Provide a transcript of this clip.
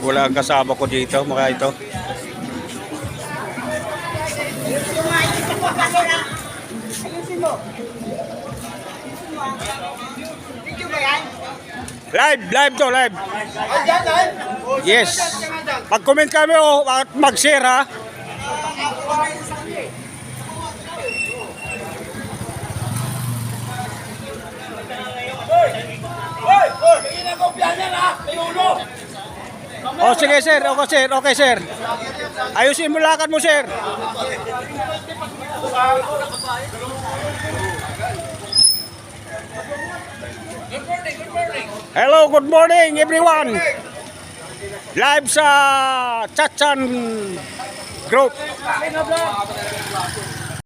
Wala ang kasama ko dito, mga ito. Live to, live. Yes. Pag-comment kami at mag-share ha. Oh, sige sir, okay sir. Ayusin mo lakad mo sir. Hello, good morning everyone. Live sa Chachan Group.